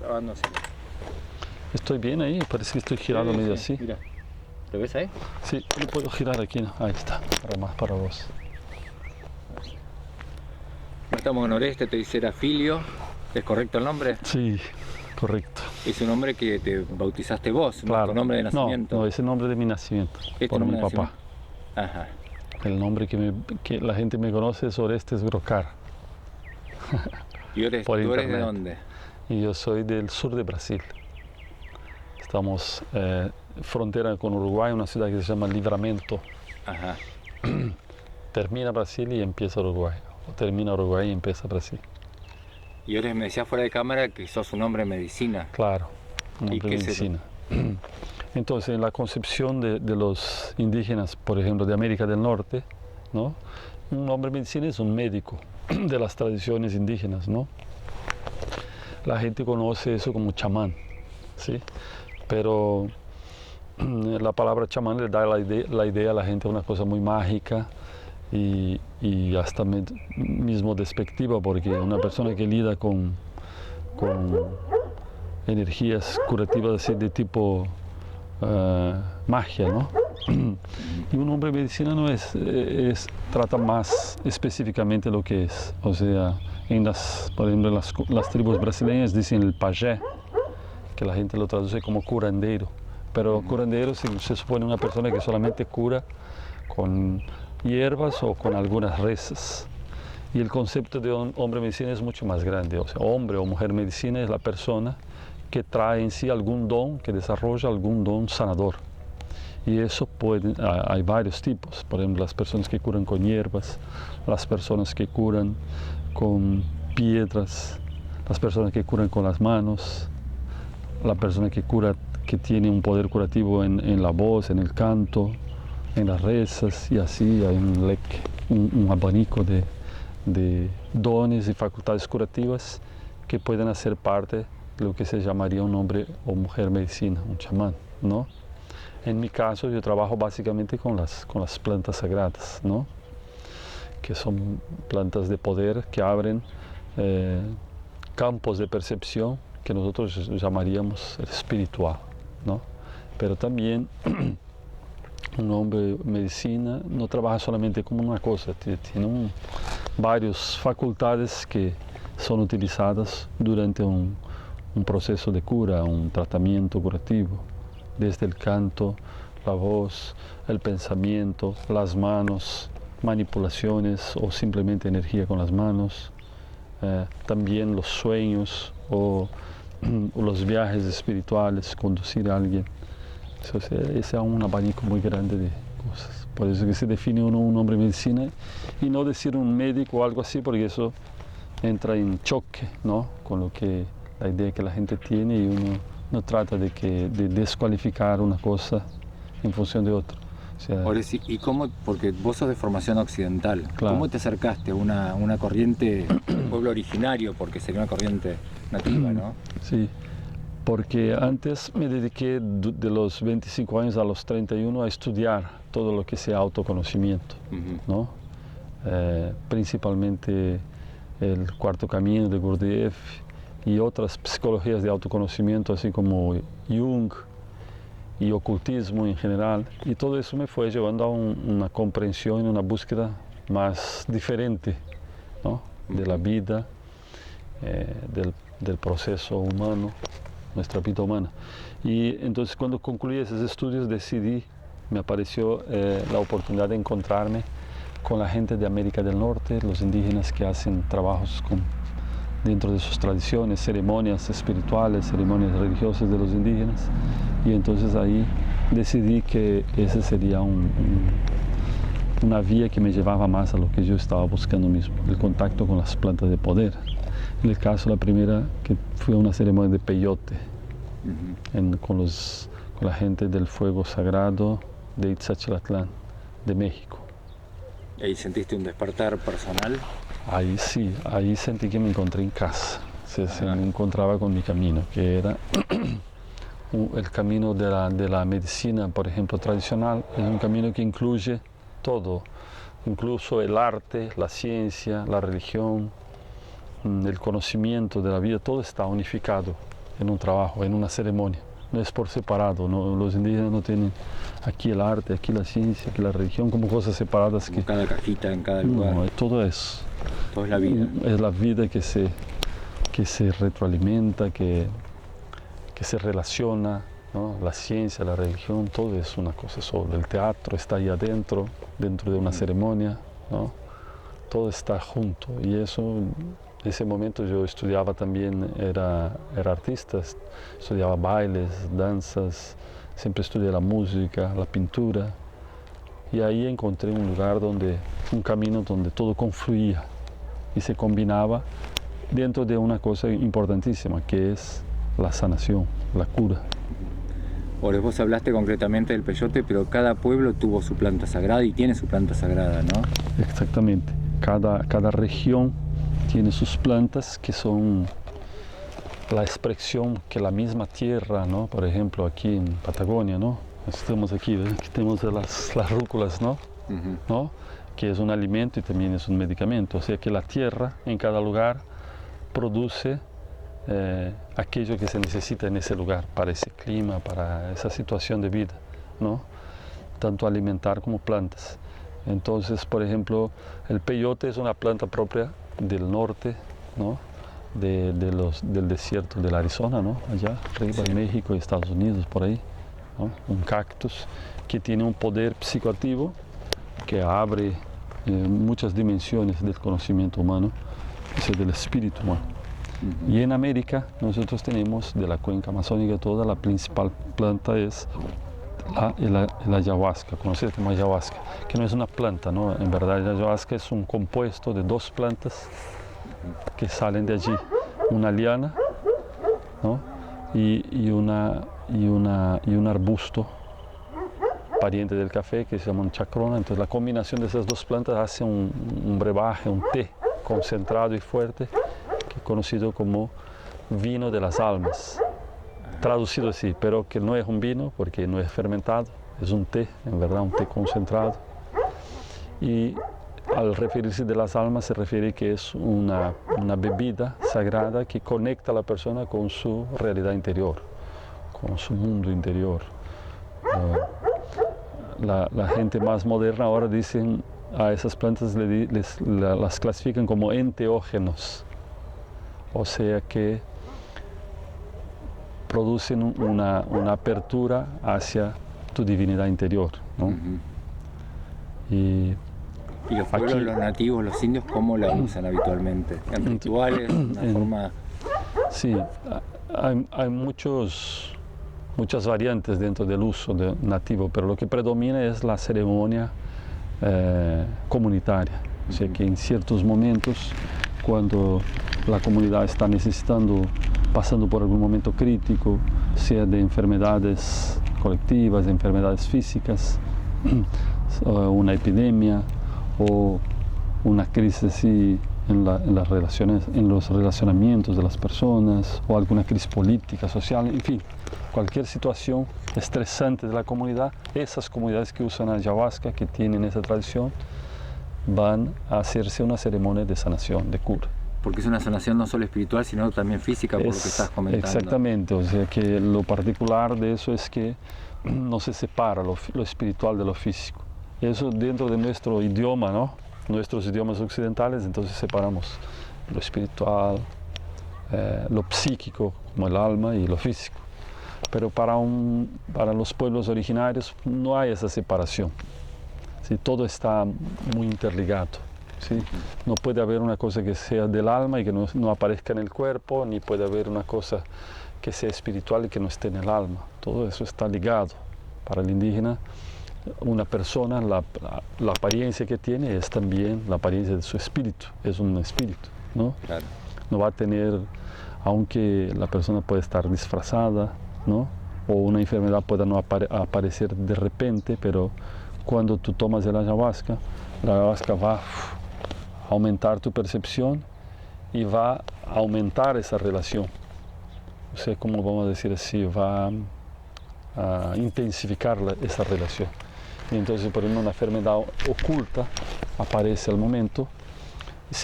grabando así. Estoy bien ahí, parece que estoy girando medio así. Mira, ¿lo ves ahí? Sí, lo puedo girar aquí, ¿no? Ahí está, para vos. No estamos en Oreste, te dice Filio. ¿Es correcto el nombre? Sí, correcto. Es un nombre que te bautizaste vos, ¿no? Claro. Tu nombre de nacimiento. No, es el nombre de mi nacimiento, ¿Es tu por nombre mi de papá. nacimiento? Ajá. El nombre que la gente me conoce es Orestes Grocar, ¿Y tú eres de dónde? y yo soy del sur de Brasil. Estamos frontera con Uruguay, una ciudad que se llama Livramento. Ajá. Termina Brasil y empieza Uruguay, o termina Uruguay y empieza Brasil. Y ahora me decías fuera de cámara que sos un hombre de medicina. Claro, un ¿Y hombre qué de es eso? medicina. Entonces, en la concepción de los indígenas, por ejemplo, de América del Norte, ¿no? Un hombre de medicina es un médico de las tradiciones indígenas, ¿no? La gente conoce eso como chamán, ¿sí? Pero la palabra chamán le da la idea a la gente de una cosa muy mágica y hasta mismo despectiva, porque una persona que lida con energías curativas así de tipo magia, ¿no? Y un hombre de medicina no trata más específicamente lo que es. O sea, por ejemplo, las tribus brasileñas dicen el pajé, que la gente lo traduce como curandeiro. Pero curandeiro se supone una persona que solamente cura con hierbas o con algunas rezas. Y el concepto de hombre medicina es mucho más grande. O sea, hombre o mujer medicina es la persona que trae en sí algún don, que desarrolla algún don sanador. Y eso hay varios tipos. Por ejemplo, las personas que curan con hierbas, las personas que curan con piedras, las personas que curan con las manos, la persona que cura, que tiene un poder curativo en la voz, en el canto, en las rezas, y así hay un abanico de dones y facultades curativas que pueden hacer parte de lo que se llamaría un hombre o mujer medicina, un chamán, ¿no? En mi caso, yo trabajo básicamente con las plantas sagradas, ¿no? Que son plantas de poder que abren campos de percepción que nosotros llamaríamos espiritual, ¿no? Pero también un hombre de medicina no trabaja solamente como una cosa, tiene varias facultades que son utilizadas durante un proceso de cura, un tratamiento curativo, desde el canto, la voz, el pensamiento, las manos, manipulaciones o simplemente energía con las manos, también los sueños o los viajes espirituales, conducir a alguien. Ese es un abanico muy grande de cosas. Por eso que se define uno un hombre de medicina y no decir un médico o algo así, porque eso entra en choque, ¿no? Con la idea que la gente tiene, y uno no trata de descualificar una cosa en función de otra. O sea, ¿Y cómo, porque vos sos de formación occidental, claro. ¿Cómo te acercaste a una corriente del pueblo originario? Porque sería una corriente nativa, ¿no? Sí, porque antes me dediqué de los 25 años a los 31 a estudiar todo lo que sea autoconocimiento, ¿no? Principalmente el cuarto camino de Gurdjieff y otras psicologías de autoconocimiento, así como Jung y ocultismo en general. Y todo eso me fue llevando a una comprensión y una búsqueda más diferente, ¿no? De la vida, del proceso humano, nuestra vida humana. Y entonces, cuando concluí esos estudios, me apareció la oportunidad de encontrarme con la gente de América del Norte, los indígenas que hacen trabajos dentro de sus tradiciones, ceremonias espirituales, ceremonias religiosas de los indígenas. Y entonces ahí decidí que esa sería una vía que me llevaba más a lo que yo estaba buscando mismo, el contacto con las plantas de poder. En el caso, la primera, que fue una ceremonia de peyote, con la gente del fuego sagrado de Itzachlatlán, de México. ¿Y sentiste un despertar personal? Ahí sí, ahí sentí que me encontré en casa, se me encontraba con mi camino, que era el camino de la medicina, por ejemplo, tradicional. Es un camino que incluye todo, incluso el arte, la ciencia, la religión, el conocimiento de la vida, todo está unificado en un trabajo, en una ceremonia. No es por separado, ¿no? Los indígenas no tienen aquí el arte, aquí la ciencia, aquí la religión, como cosas separadas. Como que cada cajita en cada lugar. no, todo es la vida. Es la vida que se retroalimenta, que se relaciona, ¿no? La ciencia, la religión, todo es una cosa sola. El teatro está ahí adentro, dentro de una ceremonia, ¿no? Todo está junto. Y eso, en ese momento yo estudiaba también, era artista, estudiaba bailes, danzas, siempre estudié la música, la pintura. Y ahí encontré un lugar un camino donde todo confluía y se combinaba dentro de una cosa importantísima, que es la sanación, la cura. Ahora, vos hablaste concretamente del peyote, pero cada pueblo tuvo su planta sagrada y tiene su planta sagrada, ¿no? Exactamente. Cada región tiene sus plantas que son la expresión que la misma tierra, ¿no? Por ejemplo, aquí en Patagonia, ¿no? Estamos aquí, ¿ves? Aquí tenemos las rúculas, ¿no? ¿No? Que es un alimento y también es un medicamento. O sea que la tierra en cada lugar produce aquello que se necesita en ese lugar, para ese clima, para esa situación de vida, ¿no? Tanto alimentar como plantas. Entonces, por ejemplo, el peyote es una planta propia del norte, ¿no? Del desierto del Arizona, ¿no? Allá arriba en México y Estados Unidos, por ahí, ¿no? Un cactus que tiene un poder psicoactivo que abre muchas dimensiones del conocimiento humano, es del espíritu humano. Y en América nosotros tenemos de la cuenca amazónica toda, la principal planta es la ayahuasca, conocida como ayahuasca, que no es una planta, ¿no? En verdad la ayahuasca es un compuesto de dos plantas que salen de allí, una liana, ¿no? y un arbusto pariente del café que se llama un chacrona. Entonces la combinación de esas dos plantas hace un brebaje, un té concentrado y fuerte, que es conocido como vino de las almas, traducido así, pero que no es un vino porque no es fermentado, es un té, en verdad, un té concentrado. Y al referirse de las almas se refiere que es una bebida sagrada que conecta a la persona con su realidad interior, con su mundo interior. La gente más moderna ahora dicen a esas plantas las clasifican como enteógenos, o sea que producen una apertura hacia tu divinidad interior, ¿no? ¿Y los pueblos, aquí, los nativos, los indios, cómo la usan habitualmente? ¿En rituales? ¿Una forma? Sí, hay muchas variantes dentro del uso nativo, pero lo que predomina es la ceremonia comunitaria. O sea que en ciertos momentos, cuando la comunidad está pasando por algún momento crítico, sea de enfermedades colectivas, de enfermedades físicas, una epidemia o una crisis así en las relaciones, en los relacionamientos de las personas, o alguna crisis política, social, en fin, cualquier situación estresante de la comunidad, esas comunidades que usan ayahuasca, que tienen esa tradición, van a hacerse una ceremonia de sanación, de cura. Porque es una sanación no solo espiritual, sino también física, por lo que estás comentando. Exactamente, o sea que lo particular de eso es que no se separa lo espiritual de lo físico. Eso dentro de nuestro idioma, ¿no? Nuestros idiomas occidentales, entonces separamos lo espiritual, lo psíquico, como el alma, y lo físico. Pero para los pueblos originarios no hay esa separación. ¿Sí? Todo está muy interligado. ¿Sí? No puede haber una cosa que sea del alma y que no aparezca en el cuerpo, ni puede haber una cosa que sea espiritual y que no esté en el alma. Todo eso está ligado. Para el indígena, una persona, la apariencia que tiene es también la apariencia de su espíritu, es un espíritu, ¿no? Claro. No va a tener, aunque la persona puede estar disfrazada, ¿no? O una enfermedad pueda no aparecer de repente, pero cuando tú tomas la ayahuasca va a aumentar tu percepción y va a aumentar esa relación. O sea, como vamos a decir así, va a intensificar esa relación. Y entonces, por ejemplo, una enfermedad oculta aparece al momento y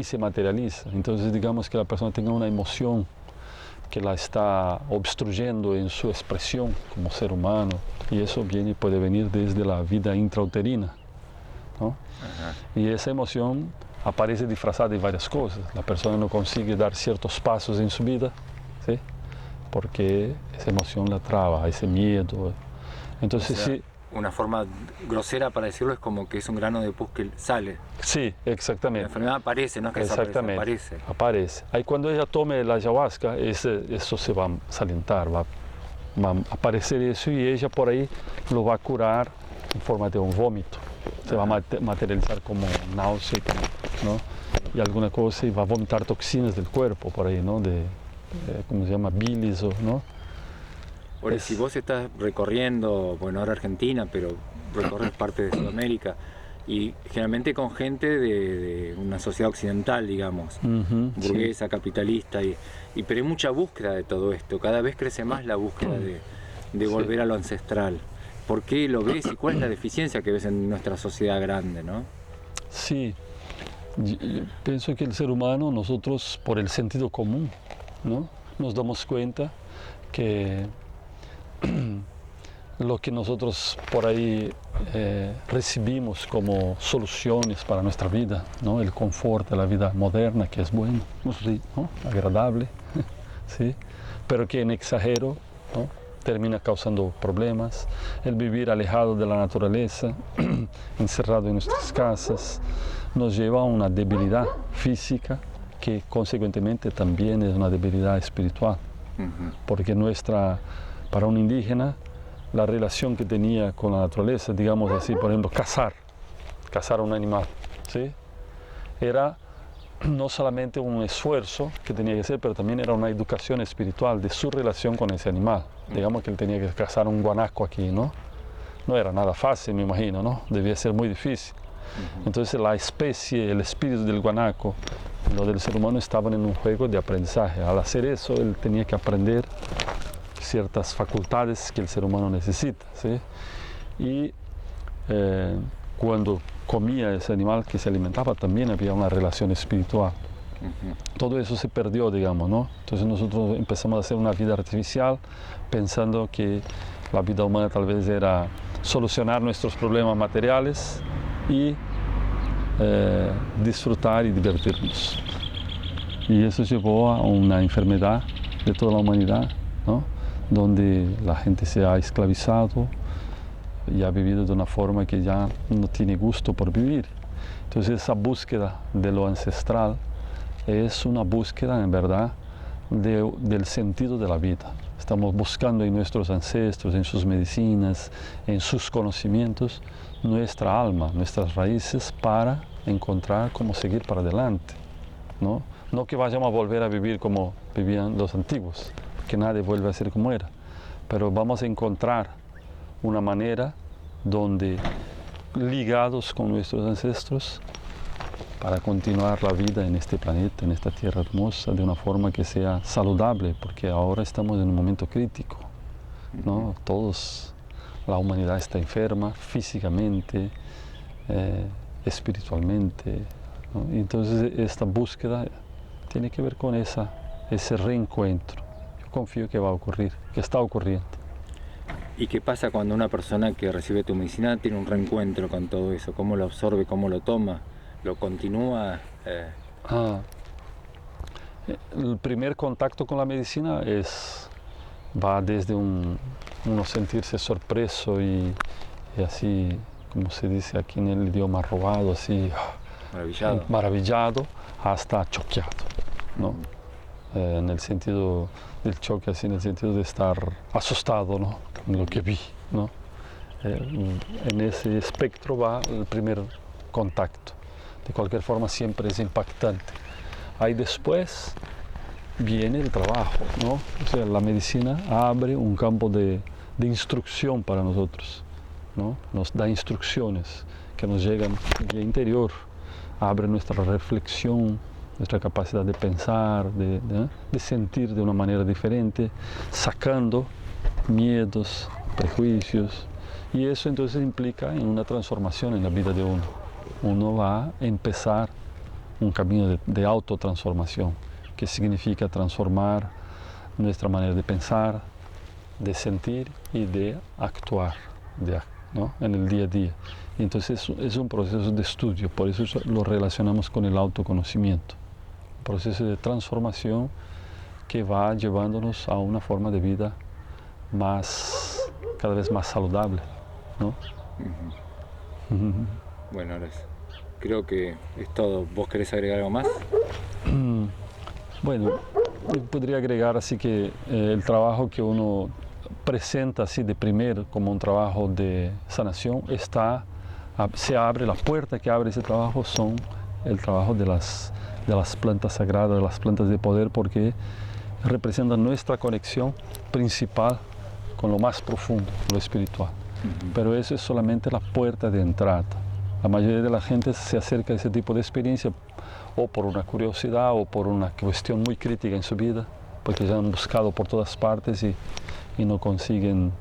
se materializa. Entonces, digamos que la persona tenga una emoción que la está obstruyendo en su expresión como ser humano, y eso puede venir desde la vida intrauterina, ¿no? Y esa emoción aparece disfrazada de varias cosas. La persona no consigue dar ciertos pasos en su vida, ¿sí? Porque esa emoción la traba, ese miedo. Entonces, O sea, sí. Una forma grosera para decirlo es como que es un grano de pus que sale. Sí, La exactamente. enfermedad aparece, no es que desaparece, Exactamente. aparece. Aparece. Ahí cuando ella tome la ayahuasca, eso se va a salientar, va a aparecer eso, y ella por ahí lo va a curar en forma de un vómito. Se va a materializar como náusea, ¿no? Y alguna cosa, y va a vomitar toxinas del cuerpo por ahí, ¿no? ¿Cómo se llama? Bilis, ¿no? Ahora, si vos estás recorriendo, bueno, ahora Argentina, pero recorres parte de Sudamérica, y generalmente con gente de una sociedad occidental, digamos, burguesa, capitalista, pero hay mucha búsqueda de todo esto. Cada vez crece más la búsqueda de volver a lo ancestral. ¿Por qué lo ves y cuál es la deficiencia que ves en nuestra sociedad grande, no? Sí, yo pienso que el ser humano, nosotros por el sentido común, ¿no? Nos damos cuenta que lo que nosotros por ahí recibimos como soluciones para nuestra vida, ¿no? El confort de la vida moderna, que es bueno, ¿no? Agradable, ¿sí? Pero que en exagero, ¿no? Termina causando problemas. El vivir alejado de la naturaleza, encerrado en nuestras casas, nos lleva a una debilidad física que consecuentemente también es una debilidad espiritual, porque para un indígena, la relación que tenía con la naturaleza, digamos así, por ejemplo, cazar a un animal, ¿sí? Era no solamente un esfuerzo que tenía que hacer, pero también era una educación espiritual de su relación con ese animal. Digamos que él tenía que cazar un guanaco aquí, ¿no? No era nada fácil, me imagino, ¿no? Debía ser muy difícil. Entonces la especie, el espíritu del guanaco, lo del ser humano, estaban en un juego de aprendizaje. Al hacer eso, él tenía que aprender ciertas facultades que el ser humano necesita, ¿sí? Y cuando comía ese animal que se alimentaba, también había una relación espiritual. Todo eso se perdió, digamos, ¿no? Entonces nosotros empezamos a hacer una vida artificial pensando que la vida humana tal vez era solucionar nuestros problemas materiales y disfrutar y divertirnos. Y eso llevó a una enfermedad de toda la humanidad, ¿no? Donde la gente se ha esclavizado y ha vivido de una forma que ya no tiene gusto por vivir. Entonces esa búsqueda de lo ancestral es una búsqueda en verdad del sentido de la vida. Estamos buscando en nuestros ancestros, en sus medicinas, en sus conocimientos, nuestra alma, nuestras raíces, para encontrar cómo seguir para adelante, ¿no? No que vayamos a volver a vivir como vivían los antiguos, que nadie vuelve a ser como era, pero vamos a encontrar una manera donde, ligados con nuestros ancestros, para continuar la vida en este planeta, en esta tierra hermosa, de una forma que sea saludable, porque ahora estamos en un momento crítico, ¿no? La humanidad está enferma físicamente, espiritualmente, ¿no? Y entonces esta búsqueda tiene que ver con ese reencuentro. Yo confío que va a ocurrir, que está ocurriendo. ¿Y qué pasa cuando una persona que recibe tu medicina tiene un reencuentro con todo eso? ¿Cómo lo absorbe, cómo lo toma? ¿Lo continúa? El primer contacto con la medicina va desde uno sentirse sorpreso y así, como se dice aquí en el idioma robado, así maravillado hasta choqueado, ¿no? En el sentido del choque, así, en el sentido de estar asustado, ¿no? En lo que vi, ¿no? En ese espectro va el primer contacto. De cualquier forma siempre es impactante. Ahí después viene el trabajo, ¿no? O sea, la medicina abre un campo de instrucción para nosotros, ¿no? Nos da instrucciones que nos llegan del interior, abre nuestra reflexión, nuestra capacidad de pensar, de sentir de una manera diferente, sacando miedos, prejuicios, y eso entonces implica en una transformación en la vida de uno. Uno va a empezar un camino de autotransformación, que significa transformar nuestra manera de pensar, de sentir y de actuar, ¿no? En el día a día. Y entonces es un proceso de estudio, por eso lo relacionamos con el autoconocimiento, un proceso de transformación que va llevándonos a una forma de vida cada vez más saludable, ¿no? Bueno, gracias. Creo que es todo. ¿Vos querés agregar algo más? Bueno, podría agregar así que el trabajo que uno presenta así de primero como un trabajo de sanación se abre, la puerta que abre ese trabajo son el trabajo de las plantas sagradas, de las plantas de poder, porque representan nuestra conexión principal con lo más profundo, lo espiritual. Pero eso es solamente la puerta de entrada. La mayoría de la gente se acerca a ese tipo de experiencia o por una curiosidad o por una cuestión muy crítica en su vida, porque ya han buscado por todas partes y no consiguen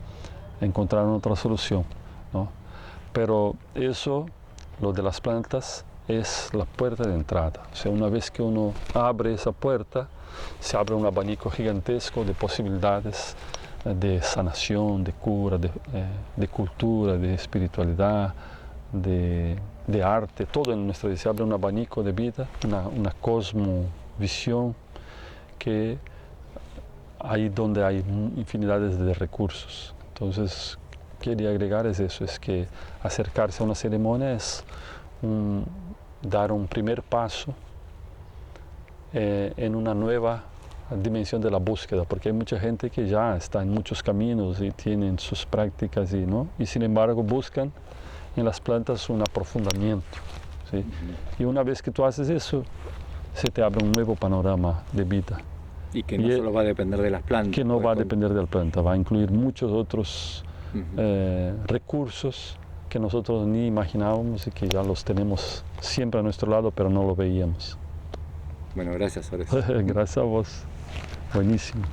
encontrar otra solución, ¿no? Pero eso, lo de las plantas, es la puerta de entrada. O sea, una vez que uno abre esa puerta, se abre un abanico gigantesco de posibilidades de sanación, de cura, de cultura, de espiritualidad, de arte, todo en nuestra vida. Se abre un abanico de vida, una cosmovisión que ahí donde hay infinidades de recursos. Entonces, quería agregar es eso, es que acercarse a una ceremonia es dar un primer paso en una nueva dimensión de la búsqueda, porque hay mucha gente que ya está en muchos caminos y tienen sus prácticas y sin embargo buscan en las plantas un aprofundamiento, ¿sí? Y una vez que tú haces eso, se te abre un nuevo panorama de vida. Y que no solo va a depender de las plantas. Que no va a depender de la planta, va a incluir muchos otros recursos que nosotros ni imaginábamos y que ya los tenemos siempre a nuestro lado, pero no lo veíamos. Bueno, gracias, Ores. Gracias a vos. Buenísimo.